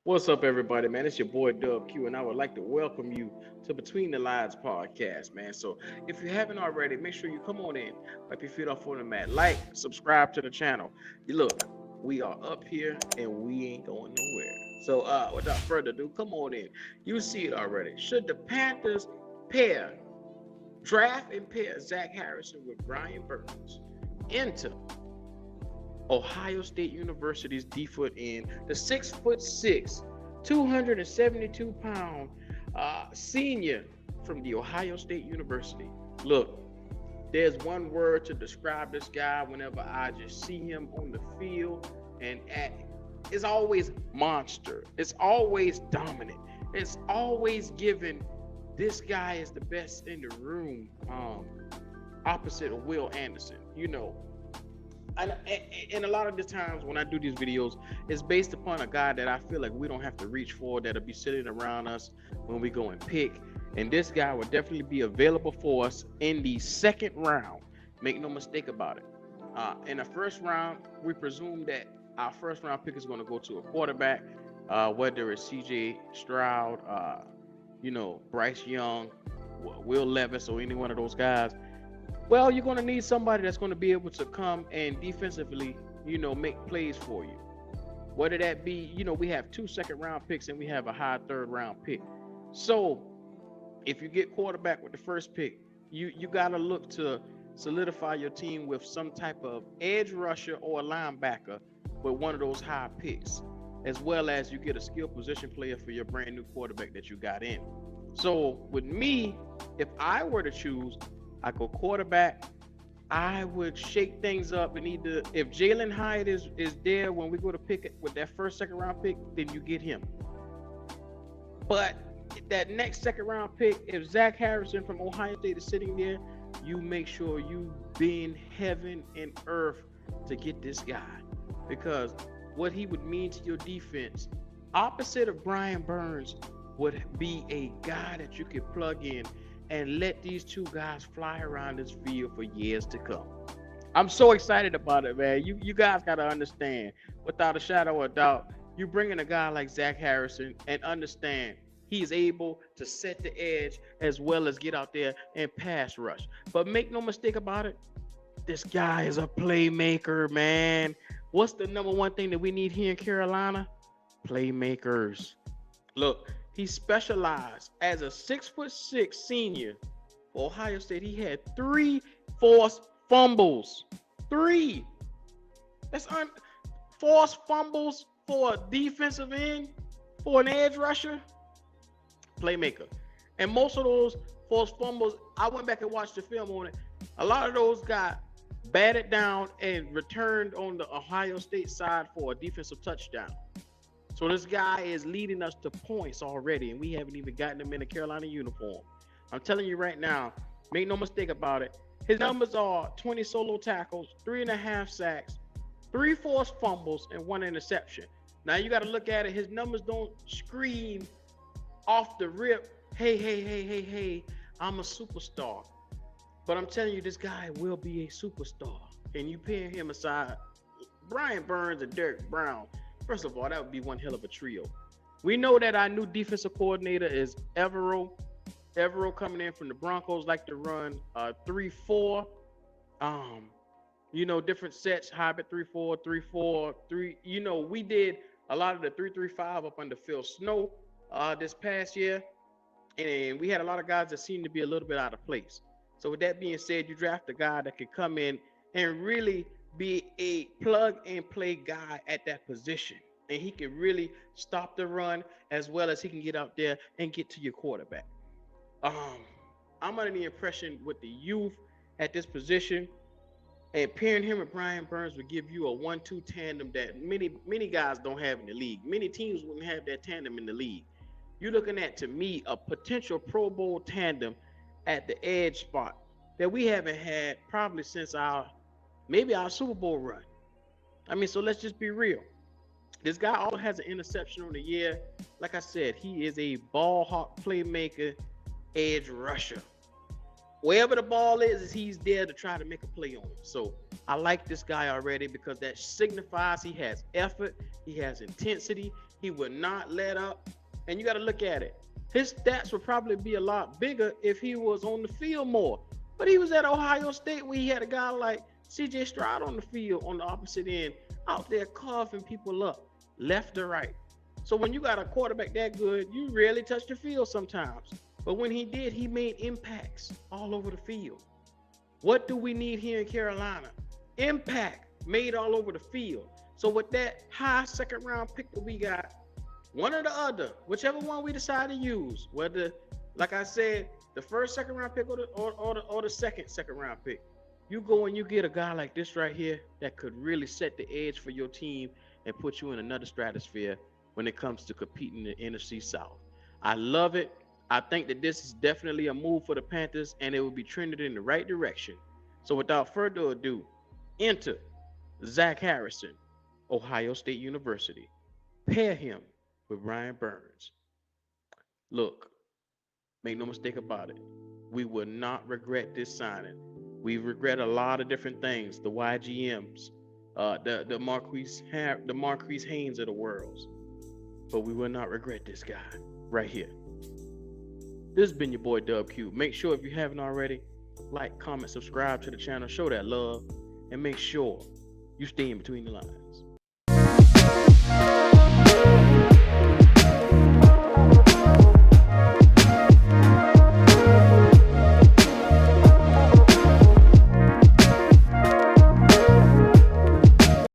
What's up, everybody, man? It's your boy Dub Q, and I would like to welcome you to Between the Lines podcast, man. So, if you haven't already, make sure you come on in, wipe your feet off on the mat, like, subscribe to the channel. You look, we are up here and we ain't going nowhere. So, without further ado, come on in. You see it already. Should the Panthers pair, draft and pair Zach Harrison with Brian Burns into Ohio State University's D-foot end, the 6'6", 272-pound senior from the Ohio State University? Look, there's one word to describe this guy whenever I just see him on the field, and it's always monster. It's always dominant. It's always given. This guy is the best in the room, opposite of Will Anderson. And a lot of the times when I do these videos, it's based upon a guy that I feel like we don't have to reach for, that'll be sitting around us when we go and pick. And this guy will definitely be available for us in the second round. Make no mistake about it. In the first round, we presume that our first round pick is going to go to a quarterback, whether it's CJ Stroud, Bryce Young, Will Levis, or any one of those guys. Well, you're going to need somebody that's going to be able to come and defensively, make plays for you. Whether that be, we have 2 second-round picks and we have a high third-round pick. So if you get quarterback with the first pick, you got to look to solidify your team with some type of edge rusher or a linebacker with one of those high picks, as well as you get a skill position player for your brand new quarterback that you got in. So with me, if I were to choose, I go quarterback. I would shake things up and either, if Jalen Hyatt is there when we go to pick it with that first second round pick, then you get him. But that next second round pick, if Zach Harrison from Ohio State is sitting there, you make sure you bend heaven and earth to get this guy, because what he would mean to your defense, opposite of Brian Burns, would be a guy that you could plug in and let these two guys fly around this field for years to come. I'm so excited about it, man. You guys got to understand, without a shadow of a doubt, you bring in a guy like Zach Harrison and understand he's able to set the edge as well as get out there and pass rush. But make no mistake about it, this guy is a playmaker, man. What's the number one thing that we need here in Carolina? Playmakers. Look, he specialized as a 6'6" senior for Ohio State. He had 3 forced fumbles. 3. Forced fumbles for a defensive end, for an edge rusher. Playmaker. And most of those forced fumbles, I went back and watched the film on it. A lot of those got batted down and returned on the Ohio State side for a defensive touchdown. So this guy is leading us to points already, and we haven't even gotten him in a Carolina uniform. I'm telling you right now, make no mistake about it. His numbers are 20 solo tackles, 3.5 sacks, 3 forced fumbles, and 1 interception. Now you got to look at it. His numbers don't scream off the rip, hey, I'm a superstar. But I'm telling you, this guy will be a superstar. And you pairing him aside Brian Burns and Derek Brown. First of all, that would be one hell of a trio. We know that our new defensive coordinator is Evero. Evero coming in from the Broncos, like to run 3-4. Different sets, hybrid 3-4, 3-4, 3. We did a lot of the 3-3-5 up under Phil Snow this past year. And we had a lot of guys that seemed to be a little bit out of place. So with that being said, you draft a guy that could come in and really be a plug and play guy at that position, and he can really stop the run as well as he can get out there and get to your quarterback. I'm under the impression with the youth at this position, and pairing him with Brian Burns would give you a 1-2 tandem that many guys don't have in the league. Many teams wouldn't have that tandem in the league. You're looking at, to me, a potential Pro Bowl tandem at the edge spot that we haven't had probably since our Super Bowl run. So let's just be real. This guy also has an interception on the year. Like I said, he is a ball hawk playmaker, edge rusher. Wherever the ball is, he's there to try to make a play on it. So I like this guy already because that signifies he has effort, he has intensity, He would not let up. And you got to look at it. His stats would probably be a lot bigger if he was on the field more. But he was at Ohio State where he had a guy like CJ Stroud on the field on the opposite end, out there carving people up left or right. So when you got a quarterback that good, you rarely touch the field sometimes. But when he did, he made impacts all over the field. What do we need here in Carolina? Impact made all over the field. So with that high second round pick that we got, one or the other, whichever one we decide to use, whether, like I said, the first second round pick or the second round pick, you go and you get a guy like this right here that could really set the edge for your team and put you in another stratosphere when it comes to competing in the NFC South. I love it. I think that this is definitely a move for the Panthers, and it will be trended in the right direction. So without further ado, enter Zach Harrison, Ohio State University. Pair him with Brian Burns. Look, make no mistake about it. We will not regret this signing. We regret a lot of different things. The YGMs, the Marquise Haynes of the world. But we will not regret this guy right here. This has been your boy Dub Q. Make sure if you haven't already, like, comment, subscribe to the channel, show that love, and make sure you stay in between the lines.